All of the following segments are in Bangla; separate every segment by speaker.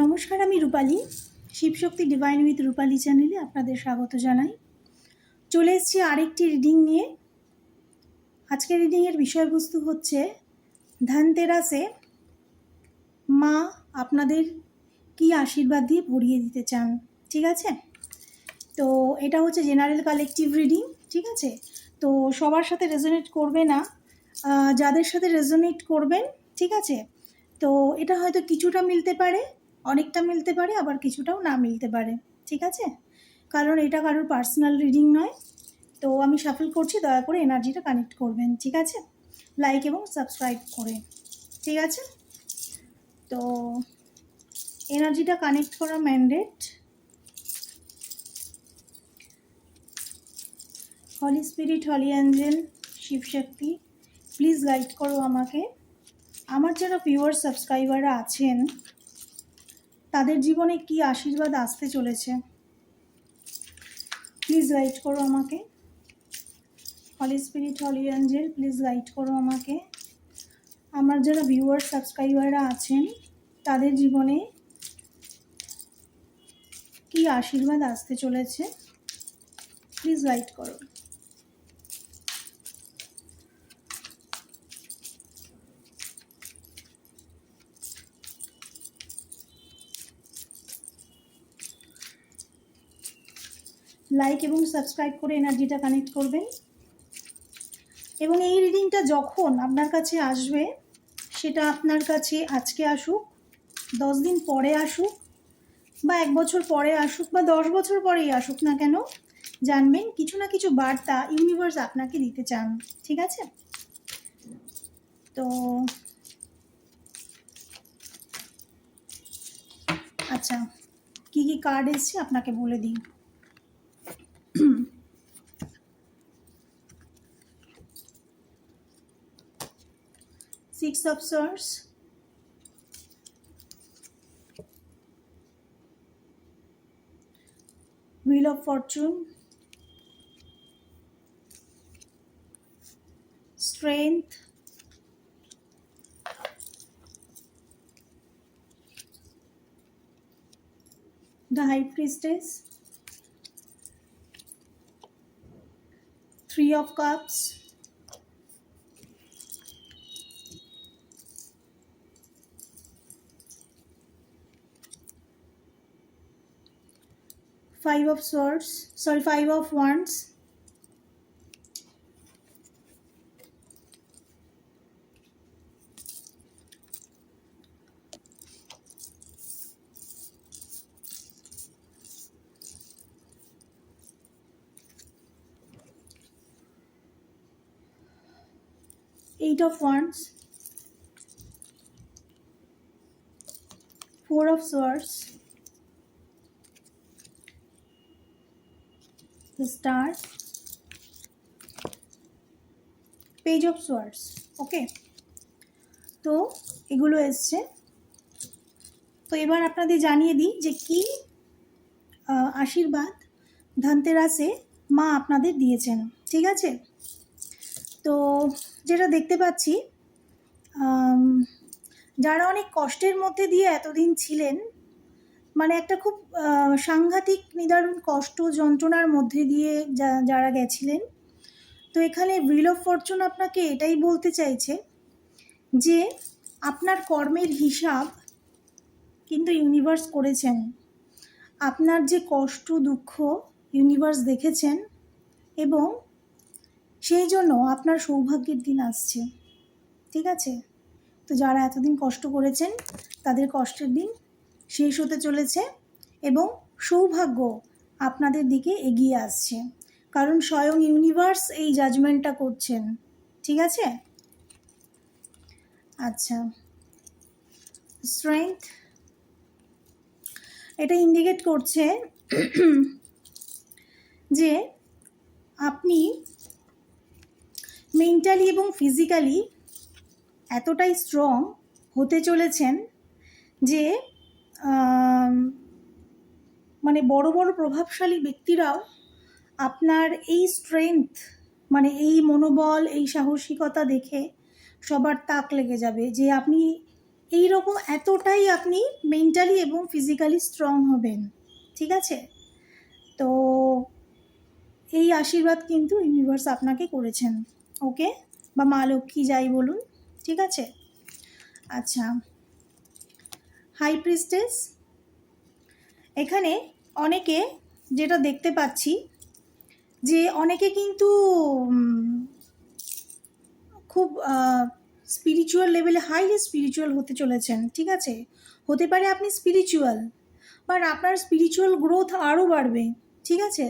Speaker 1: নমস্কার, আমি রূপালী। শিবশক্তি ডিভাইন উইথ রূপালী চ্যানেলে আপনাদের স্বাগত জানাই। চলে এসেছি আরেকটি রিডিং নিয়ে। আজকের রিডিংয়ের বিষয়বস্তু হচ্ছে ধনতেরাসে মা আপনাদের কি আশীর্বাদ দিয়ে ভরিয়ে দিতে চান। ঠিক আছে, তো এটা হচ্ছে জেনারেল কালেকটিভ রিডিং। ঠিক আছে, তো সবার সাথে রেজোনেট করবে না, যাদের সাথে রেজোনেট করবেন। ঠিক আছে, তো এটা হয়তো কিছুটা মিলতে পারে, অনেকটা মিলতে পারে, আবার কিছুটাও না মিলতে পারে। ঠিক আছে, কারণ এটা কারোর পার্সোনাল রিডিং নয়। তো আমি শাফল করছি, দয়া করে এনার্জিটা কানেক্ট করবেন। ঠিক আছে, লাইক এবং সাবস্ক্রাইব করে। ঠিক আছে, তো এনার্জিটা কানেক্ট করা mandate. Holy spirit, holy angel, Shivshakti, please guide করো আমাকে। আমার যারা ভিউয়ার সাবস্ক্রাইবাররা আছেন তাদের জীবনে কি আশীর্বাদ আসতে চলেছে, প্লিজ গাইড করো আমাকে। Holy spirit, holy angel, please guide করো আমাকে। আমার যারা ভিউয়ার সাবস্ক্রাইবাররা আছেন তাদের জীবনে কি আশীর্বাদ আসতে চলেছে, প্লিজ গাইড করো। লাইক এবং সাবস্ক্রাইব করে এনার্জিটা কানেক্ট করবেন। এবং এই রিডিংটা যখন আপনার কাছে আসবে, সেটা আপনার কাছে আজকে আসুক, 10 দিন পরে আসুক, বা 1 বছর পরে আসুক, বা 10 বছর পরেই আসুক না কেন, জানবেন কিছু না কিছু বার্তা ইউনিভার্স আপনাকে দিতে চান। ঠিক আছে, তো আচ্ছা, কি কি কার্ড এসছে আপনাকে বলে দিই। Six of swords, wheel of Fortune, strength, the high priestess, 3 of cups, five of swords, sorry, 5 of wands, eight of wands, 4 of swords, the star, page of swords. ওকে, তো এগুলো এসছে। তো এবার আপনাদের জানিয়ে দিই যে কি আশীর্বাদ ধনতেরাসে মা আপনাদের দিয়েছেন। ঠিক আছে, তো যেটা দেখতে পাচ্ছি, যারা অনেক কষ্টের মধ্যে দিয়ে এতদিন ছিলেন, মানে একটা খুব সাংঘাতিক নিদারুণ কষ্ট যন্ত্রণার মধ্যে দিয়ে যারা গেছিলেন, তো এখানে হুইল অফ ফরচুন আপনাকে এটাই বলতে চাইছে যে আপনার কর্মের হিসাব কিন্তু ইউনিভার্স করেছেন। আপনার যে কষ্ট দুঃখ ইউনিভার্স দেখেছেন, এবং সেই জন্য আপনার সৌভাগ্যের দিন আসছে। ঠিক আছে, তো যারা এতদিন কষ্ট করেছেন তাদের কষ্টের দিন শেষ হতে চলেছে, এবং সৌভাগ্য আপনাদের দিকে এগিয়ে আসছে, কারণ স্বয়ং ইউনিভার্স এই জাজমেন্টটা করছেন। ঠিক আছে, আচ্ছা, স্ট্রেংথ, এটা ইন্ডিকেট করছে যে আপনি মেন্টালি এবং ফিজিক্যালি এতটাই স্ট্রং হতে চলেছেন যে মানে বড় বড় প্রভাবশালী ব্যক্তিরাও আপনার এই স্ট্রেংথ, মানে এই মনোবল, এই সাহসিকতা দেখে সবার তাক লেগে যাবে যে আপনি এই রকম এতটাই আপনি মেন্টালি এবং ফিজিক্যালি স্ট্রং হবেন, ঠিক আছে? তো এই আশীর্বাদ কিন্তু ইউনিভার্স আপনাকে করেছেন, ওকে, বা মা লক্ষ্মী যাই বলুন, ঠিক আছে? আচ্ছা, হাই প্রিস্টেস, এখানে অনেকে যেটা দেখতে পাচ্ছি যে অনেকে কিন্তু খুব স্পিরিচুয়াল লেভেলে হাইলি স্পিরিচুয়াল হতে চলেছেন, ঠিক আছে? হতে পারে আপনি স্পিরিচুয়াল, বাট আপনার স্পিরিচুয়াল গ্রোথ আরও বাড়বে, ঠিক আছে?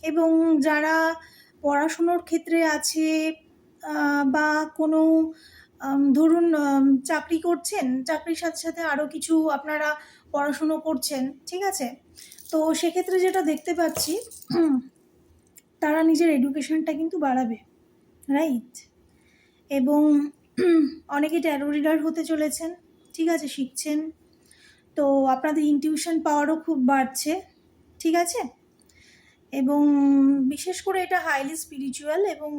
Speaker 1: এবং যারা পড়াশুনোর ক্ষেত্রে আছে বা কোনো ধরুন চাকরি করছেন, চাকরির সাথে সাথে আরও কিছু আপনারা পড়াশুনো করছেন, ঠিক আছে? তো সেক্ষেত্রে যেটা দেখতে পাচ্ছি তারা নিজের এডুকেশনটা কিন্তু বাড়াবে, রাইট? এবং অনেকে ট্যারো রিডার হতে চলেছেন, ঠিক আছে, শিখছেন। তো আপনাদের ইনটিউশন পাওয়ারও খুব বাড়ছে, ঠিক আছে? এবং বিশেষ করে এটা হাইলি স্পিরিচুয়াল, এবং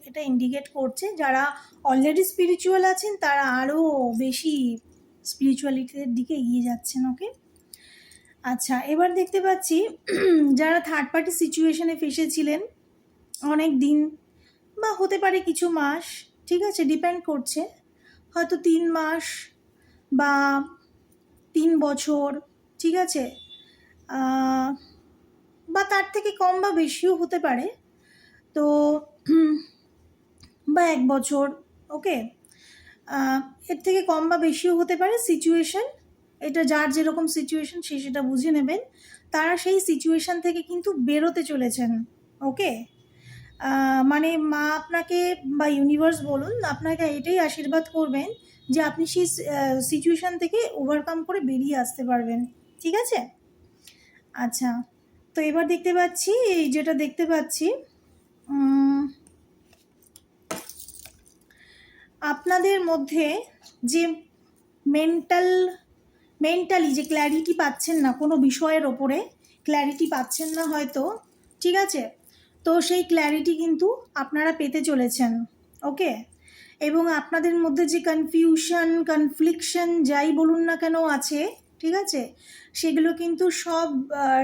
Speaker 1: এটা ইন্ডিকেট করছে যারা অলরেডি স্পিরিচুয়াল আছেন তারা আরও বেশি স্পিরিচুয়ালিটির দিকে এগিয়ে যাচ্ছেন, ওকে? আচ্ছা, এবার দেখতে পাচ্ছি যারা থার্ড পার্টি সিচুয়েশনে ফেসেছিলেন অনেক দিন বা হতে পারে কিছু মাস, ঠিক আছে, ডিপেন্ড করছে, হয়তো 3 মাস বা 3 বছর, ঠিক আছে, বা তার থেকে কম বা বেশিও হতে পারে, তো বা 1 বছর, ওকে, এর থেকে কম বা বেশিও হতে পারে সিচুয়েশন, এটা যার যেরকম সিচুয়েশন সে সেটা বুঝে নেবেন। তারা সেই সিচুয়েশন থেকে কিন্তু বেরোতে চলেছেন, ওকে? মানে মা আপনাকে বা ইউনিভার্স বলুন আপনাকে এটাই আশীর্বাদ করবেন যে আপনি সেই সিচুয়েশন থেকে ওভারকাম করে বেরিয়ে আসতে পারবেন, ঠিক আছে? আচ্ছা, তো এবার দেখতে পাচ্ছি যেটা দেখতে পাচ্ছি আপনাদের মধ্যে যে মেন্টালি যে ক্ল্যারিটি পাচ্ছেন না, কোনো বিষয়ের ওপরে ক্ল্যারিটি পাচ্ছেন না হয়তো, ঠিক আছে, তো সেই ক্ল্যারিটি কিন্তু আপনারা পেতে চলেছেন, ওকে? এবং আপনাদের মধ্যে যে কনফিউশন, কনফ্লিকশন যাই বলুন না কেন আছে, ঠিক আছে, সেগুলো কিন্তু সব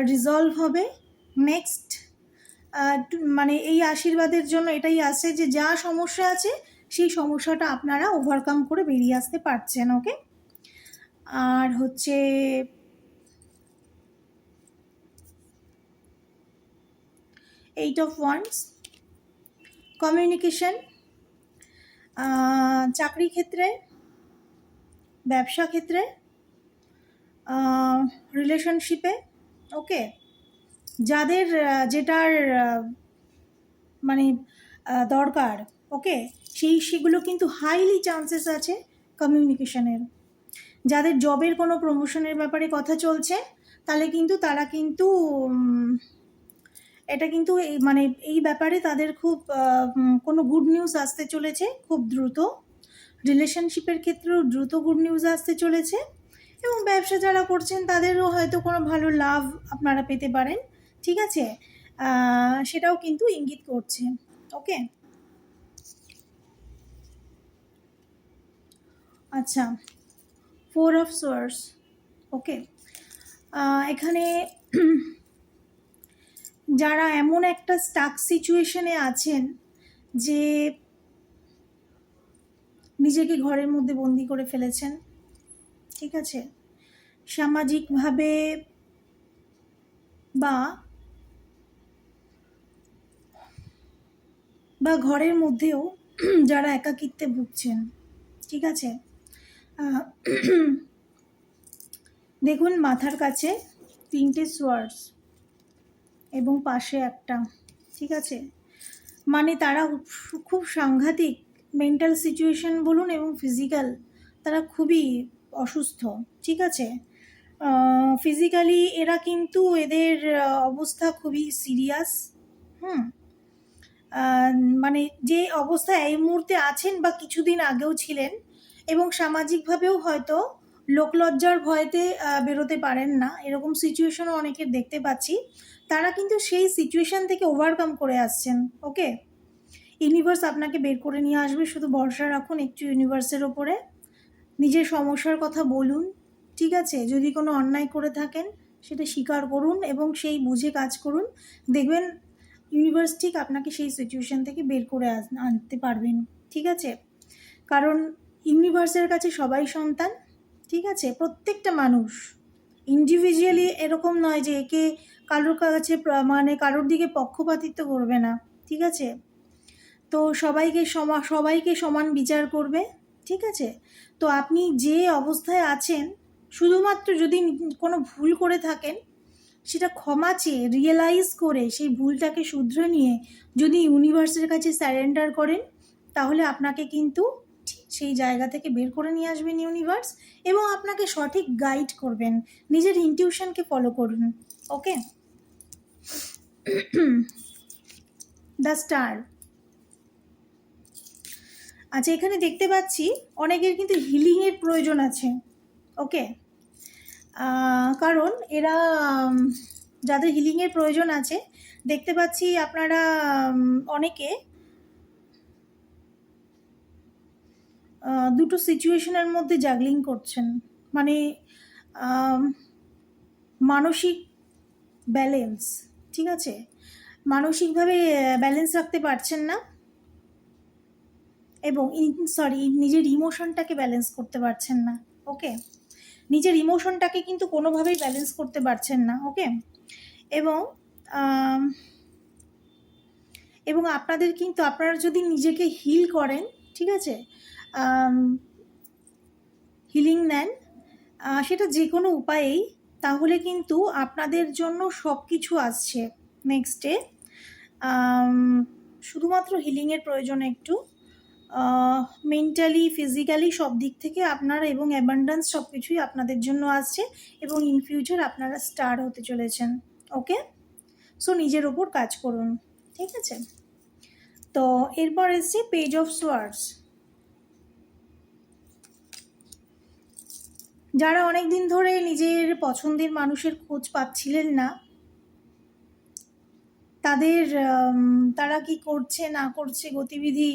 Speaker 1: রিজলভ হবে। নেক্সট মানে এই আশীর্বাদের জন্য এটাই আছে যে যা সমস্যা আছে সেই সমস্যাটা আপনারা ওভারকাম করে বেরিয়ে আসতে পারছেন, ওকে? আর হচ্ছে এইট অফ ওয়ান্ডস, কমিউনিকেশন, চাকরি ক্ষেত্রে, ব্যবসা ক্ষেত্রে, রিলেশনশিপে, ওকে, যাদের যেটার মানে দরকার, ওকে, সেগুলো কিন্তু হাইলি চান্সেস আছে কমিউনিকেশনের। যাদের জবের কোনো প্রমোশনের ব্যাপারে কথা চলছে তাহলে কিন্তু তারা কিন্তু এটা কিন্তু মানে এই ব্যাপারে তাদের খুব কোনো গুড নিউজ আসতে চলেছে খুব দ্রুত। রিলেশনশিপের ক্ষেত্রেও দ্রুত গুড নিউজ আসতে চলেছে, এবং ব্যবসা যারা করছেন তাদেরও হয়তো কোনো ভালো লাভ আপনারা পেতে পারেন, ঠিক আছে? সেটাও কিন্তু ইঙ্গিত করছে, ওকে? আচ্ছা, 4 অফ সোয়ার্ডস, ওকে, এখানে যারা এমন একটা স্টাক সিচুয়েশনে আছেন যে নিজেকে ঘরের মধ্যে বন্দি করে ফেলেছেন, ঠিক আছে, সামাজিকভাবে বা ঘরের মধ্যেও যারা একাকিত্বে ভুগছেন, ঠিক আছে, দেখুন মাথার কাছে 3টে সোয়ার্ডস এবং পাশে একটা, ঠিক আছে, মানে তারা খুব সাংঘাতিক মেন্টাল সিচুয়েশন বলুন এবং ফিজিক্যাল, তারা খুবই অসুস্থ, ঠিক আছে? ফিজিক্যালি এরা কিন্তু এদের অবস্থা খুবই সিরিয়াস, মানে যে অবস্থায় এই মুহূর্তে আছেন বা কিছুদিন আগেও ছিলেন, এবং সামাজিকভাবেও হয়তো লোকলজ্জার ভয়েতে বেরোতে পারেন না, এরকম সিচুয়েশনও অনেকের দেখতে পাচ্ছি। তারা কিন্তু সেই সিচুয়েশন থেকে ওভারকাম করে আসছেন, ওকে? ইউনিভার্স আপনাকে বের করে নিয়ে আসবে, শুধু ভরসা রাখুন একটু ইউনিভার্সের ওপরে। নিজের সমস্যার কথা বলুন, ঠিক আছে? যদি কোনো অন্যায় করে থাকেন সেটা স্বীকার করুন এবং সেই বুঝে কাজ করুন। দেখবেন ইউনিভার্স ঠিক আপনাকে সেই সিচুয়েশান থেকে বের করে আনতে পারবেন, ঠিক আছে? কারণ ইউনিভার্সের কাছে সবাই সন্তান, ঠিক আছে? প্রত্যেকটা মানুষ ইন্ডিভিজুয়ালি এরকম নয় যে একে কারোর কাছে মানে কারোর দিকে পক্ষপাতিত্ব করবে না, ঠিক আছে? তো সবাইকে সমান বিচার করবে, ঠিক আছে? তো আপনি যে অবস্থায় আছেন, শুধুমাত্র যদি কোনো ভুল করে থাকেন সেটা ক্ষমা চেয়ে রিয়েলাইজ করে সেই ভুলটাকে শুধরে নিয়ে যদি ইউনিভার্সের কাছে স্যারেন্ডার করেন, তাহলে আপনাকে কিন্তু ঠিক সেই জায়গা থেকে বের করে নিয়ে আসবেন ইউনিভার্স এবং আপনাকে সঠিক গাইড করবেন। নিজের ইনটিউশনকে ফলো করুন, ওকে? The star. আচ্ছা, এখানে দেখতে পাচ্ছি অনেকের কিন্তু হিলিংয়ের প্রয়োজন আছে, ওকে? কারণ এরা যাদের হিলিংয়ের প্রয়োজন আছে, দেখতে পাচ্ছি আপনারা অনেকে দুটো সিচুয়েশনের মধ্যে জাগলিং করছেন, মানে মানসিক ব্যালেন্স, ঠিক আছে? মানসিকভাবে ব্যালেন্স রাখতে পারছেন না এবং নিজের ইমোশনটাকে ব্যালেন্স করতে পারছেন না, ওকে? নিজের ইমোশনটাকে কিন্তু কোনোভাবেই ব্যালেন্স করতে পারছেন না, ওকে? এবং এবং আপনারা যদি নিজেকে হিল করেন, ঠিক আছে, হিলিং নেন, সেটা যে কোনো উপায়েই, তাহলে কিন্তু আপনাদের জন্য সব কিছু আসছে নেক্সটে। শুধুমাত্র হিলিংয়ের প্রয়োজন একটু, মেন্টালি ফিজিক্যালি সব দিক থেকে আপনারা এবং অ্যাবান্ডেন্স সব কিছুই আপনাদের জন্য আসছে এবং ইন ফিউচার আপনারা স্টার হতে চলেছেন, ওকে? সো নিজের ওপর কাজ করুন, ঠিক আছে? তো এরপর এসছে পেজ অফ সোয়ার্ডস। যারা অনেক দিন ধরে নিজের পছন্দের মানুষের খোঁজ পাচ্ছিলেন না, তারা কি করছে না করছে গতিবিধি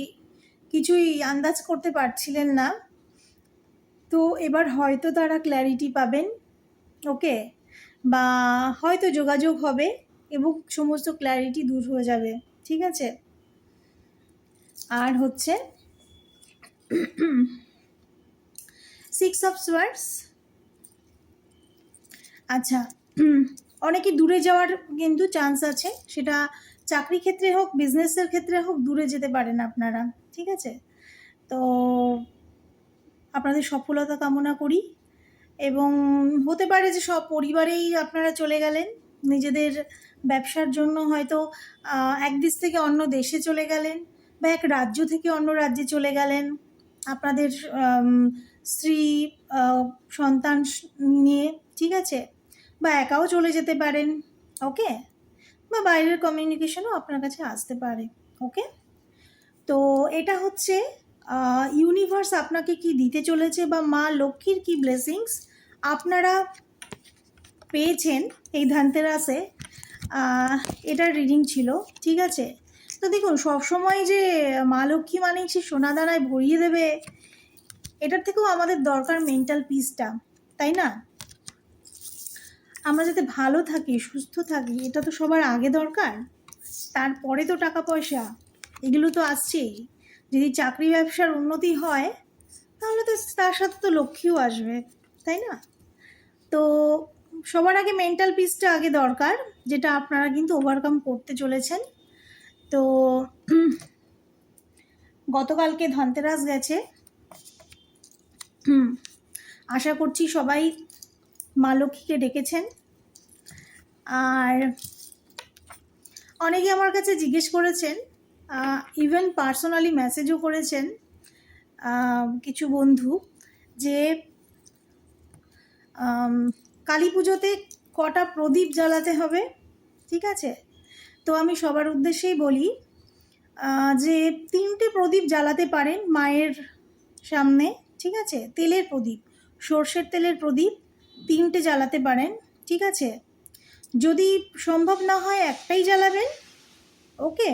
Speaker 1: কিছুই আন্দাজ করতে পারছিলেন না, তো এবার হয়তো তারা ক্ল্যারিটি পাবেন, ওকে? বা হয়তো যোগাযোগ হবে এবং সমস্ত ক্ল্যারিটি দূর হয়ে যাবে, ঠিক আছে? আর হচ্ছে 6 অফ সোয়ার্ডস। আচ্ছা, অনেকে দূরে যাওয়ার কিন্তু চান্স আছে, সেটা চাকরি ক্ষেত্রে হোক, বিজনেসের ক্ষেত্রে হোক, দূরে যেতে পারেন আপনারা, ঠিক আছে? তো আপনাদের সফলতা কামনা করি এবং হতে পারে যে সব পরিবারেই আপনারা চলে গেলেন, নিজেদের ব্যবসার জন্য হয়তো এক দেশ থেকে অন্য দেশে চলে গেলেন বা এক রাজ্য থেকে অন্য রাজ্যে চলে গেলেন আপনাদের স্ত্রী সন্তান নিয়ে, ঠিক আছে? বা একাও চলে যেতে পারেন, ওকে? বা বাইরের কমিউনিকেশনও আপনার কাছে আসতে পারে, ওকে? তো এটা হচ্ছে ইউনিভার্স আপনাকে কি দিতে চলেছে বা মা লক্ষ্মীর কি ব্লেসিংস আপনারা পেয়েছেন এই ধনতেরাসে, এটার রিডিং ছিল, ঠিক আছে? তো দেখুন, সবসময় যে মা লক্ষ্মী মানেই সে সোনা দানায় ভরিয়ে দেবে, এটার থেকেও আমাদের দরকার মেন্টাল পিসটা, তাই না? আমরা যাতে ভালো থাকি, সুস্থ থাকি, এটা তো সবার আগে দরকার, তারপরে তো টাকা পয়সা, এগুলো তো আসছেই। যদি চাকরি ব্যবসার উন্নতি হয় তাহলে তো তার সাথে তো লক্ষ্মীও আসবে, তাই না? তো সবার আগে মেন্টাল পিসটা আগে দরকার, যেটা আপনারা কিন্তু ওভারকাম করতে চলেছেন। তো গতকালকে ধনতেরাস গেছে, আশা করছি সবাই মা লক্ষ্মীকে ডেকেছেন। আর অনেকে আমার কাছে জিজ্ঞেস করেছেন, ইভেন পার্সোনালি মেসেজও করেছেন কিছু বন্ধু, যে কালী পুজোতে কটা প্রদীপ জ্বালাতে হবে, ঠিক আছে? তো আমি সবার উদ্দেশ্যেই বলি যে 3টে প্রদীপ জ্বালাতে পারেন মায়ের সামনে, ঠিক আছে? তেলের প্রদীপ, সর্ষের তেলের প্রদীপ 3টে জ্বালাতে পারেন, ঠিক আছে? যদি সম্ভব না হয় একটাই জ্বালাবেন, ওকে?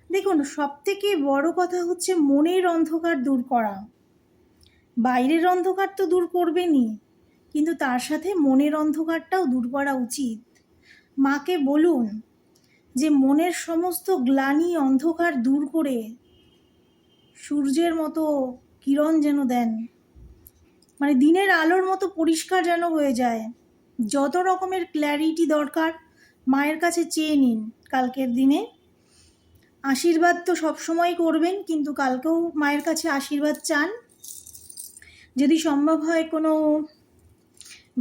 Speaker 1: দেখুন, সবথেকে বড় কথা হচ্ছে মনের অন্ধকার দূর করা। বাইরের অন্ধকার তো দূর করবেনই, কিন্তু তার সাথে মনের অন্ধকারটাও দূর করা উচিত। মাকে বলুন যে মনের সমস্ত গ্লানি অন্ধকার দূর করে সূর্যের মতো কিরণ যেন দেন, মানে দিনের আলোর মতো পরিষ্কার যেন হয়ে যায়। যত রকমের ক্ল্যারিটি দরকার মায়ের কাছে চেয়ে নিন কালকের দিনে। আশীর্বাদ তো সবসময় করবেন, কিন্তু কালকেও মায়ের কাছে আশীর্বাদ চান। যদি সম্ভব হয় কোনো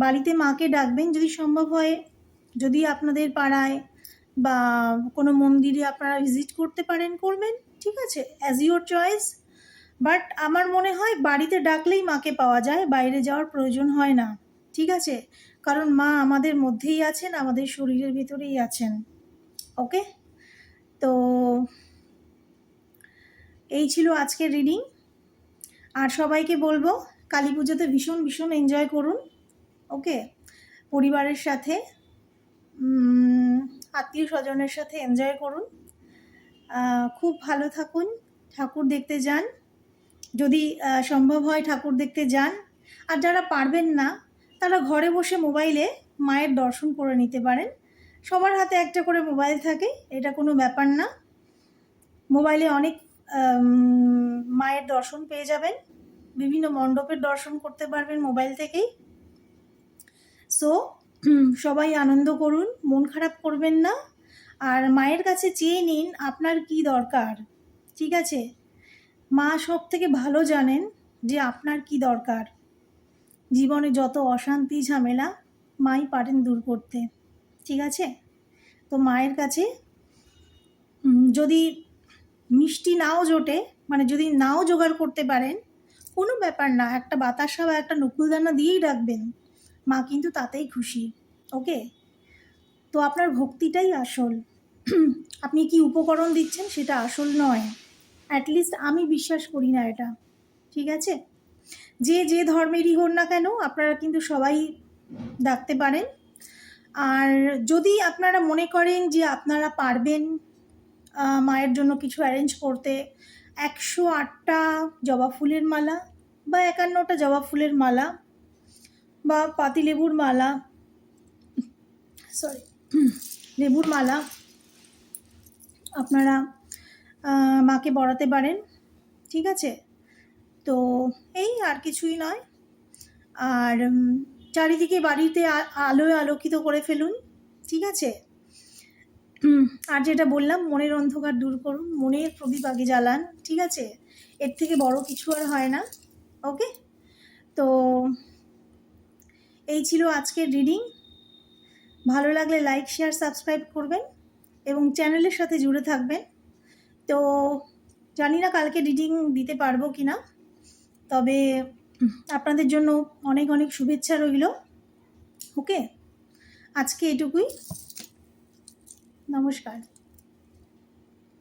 Speaker 1: বাড়িতে মাকে ডাকবেন, যদি সম্ভব হয়, যদি আপনাদের পাড়ায় বা কোনো মন্দিরে আপনারা ভিজিট করতে পারেন করবেন, ঠিক আছে, অ্যাজ ইউর চয়েস। বাট আমার মনে হয় বাড়িতে ডাকলেই মাকে পাওয়া যায়, বাইরে যাওয়ার প্রয়োজন হয় না, ঠিক আছে, কারণ মা আমাদের মধ্যেই আছেন, আমাদের শরীরের ভিতরেই আছেন। ওকে, তো এই ছিল আজকের রিডিং। আর সবাইকে বলবো কালী পুজোতে ভীষণ ভীষণ এনজয় করুন। ওকে, পরিবারের সাথে, আত্মীয় স্বজনের সাথে এনজয় করুন, খুব ভালো থাকুন, ঠাকুর দেখতে যান, যদি সম্ভব হয় ঠাকুর দেখতে যান। আর যারা পারবেন না তারা ঘরে বসে মোবাইলে মায়ের দর্শন করে নিতে পারেন। সবার হাতে একটা করে মোবাইল থাকে, এটা কোনো ব্যাপার না। মোবাইলে অনেক মায়ের দর্শন পেয়ে যাবেন, বিভিন্ন মণ্ডপের দর্শন করতে পারবেন মোবাইল থেকেই। সো সবাই আনন্দ করুন, মন খারাপ করবেন না, আর মায়ের কাছে চেয়ে নিন আপনার কি দরকার, ঠিক আছে। মা সব থেকে ভালো জানেন যে আপনার কি দরকার। জীবনে যত অশান্তি ঝামেলা মাই পারেন দূর করতে, ঠিক আছে। তো মায়ের কাছে যদি মিষ্টি নাও জোটে, মানে যদি নাও জোগাড় করতে পারেন, কোনো ব্যাপার না, একটা বাতাসা বা একটা নকুলদানা দিয়েই রাখবেন, মা কিন্তু তাতেই খুশি। ওকে, তো আপনার ভক্তিটাই আসল। আপনি কি উপকরণ দিচ্ছেন সেটা আসল নয়, অ্যাটলিস্ট আমি বিশ্বাস করি না এটা, ঠিক আছে। যে যে ধর্মেরই হন না কেন আপনারা কিন্তু সবাই ডাকতে পারেন। আর যদি আপনারা মনে করেন যে আপনারা পারবেন মায়ের জন্য কিছু অ্যারেঞ্জ করতে, 108টা জবা ফুলের মালা বা 51টা জবা ফুলের মালা বা পাতিলেবুর মালা, লেবুর মালা আপনারা মাকে পরাতে পারেন, ঠিক আছে। তো এই আর কিছুই নয়। আর চারিদিকে বাড়িতে আলোয় আলোকিত করে ফেলুন, ঠিক আছে। আর যেটা বললাম, মনের অন্ধকার দূর করুন, মনের প্রদীপ আগে জ্বালান, ঠিক আছে। এর থেকে বড় কিছু আর হয় না। ওকে, তো এই ছিল আজকের রিডিং। ভালো লাগলে লাইক, শেয়ার, সাবস্ক্রাইব করবেন এবং চ্যানেলের সাথে জুড়ে থাকবেন। তো জানি না কালকে রিডিং দিতে পারবো কি না, তবে আপনাদের জন্য অনেক অনেক শুভেচ্ছা রইল। ওকে, আজকে এটুকুই, নমস্কার।